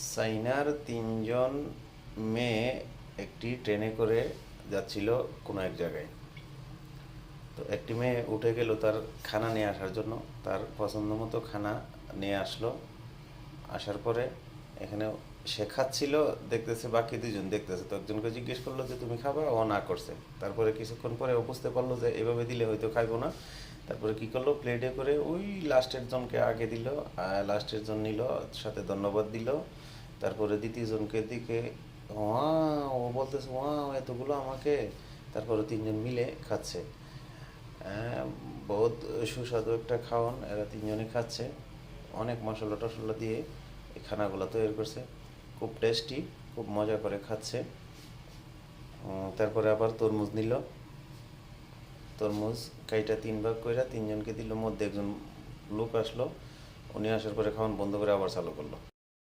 চাইনার তিনজন মেয়ে একটি ট্রেনে করে যাচ্ছিল কোনো এক জায়গায়। তো একটি মেয়ে উঠে গেল তার খানা নিয়ে আসার জন্য। তার পছন্দ মতো খানা নিয়ে আসলো। আসার পরে এখানে সে খাচ্ছিল, দেখতেছে বাকি দুজন দেখতেছে, তো একজনকে জিজ্ঞেস করলো যে তুমি খাবা, ও না করছে। তারপরে কিছুক্ষণ পরে ও বুঝতে পারলো যে এভাবে দিলে হয়তো খাইবো না। তারপরে কি করলো, প্লেটে করে ওই লাস্টের জনকে আগে দিল, লাস্টের জন নিল, সাথে ধন্যবাদ দিল। তারপরে দ্বিতীয় জনকে দিকে ওয়া, ও বলতেছে ওয়া এতগুলো আমাকে। তারপরে তিনজন মিলে খাচ্ছে। বহুত সুস্বাদু একটা খাওয়ান, এরা তিনজনে খাচ্ছে। অনেক মশলা টশলা দিয়ে এই খানাগুলো তৈরি করছে, খুব টেস্টি, খুব মজা করে খাচ্ছে। তারপরে আবার তরমুজ নিল, তরমুজ কাইটা তিন ভাগ কইরা তিনজনকে দিল। মধ্যে একজন লোক আসলো, উনি আসার পরে খাওয়ান বন্ধ করে আবার চালু করলো।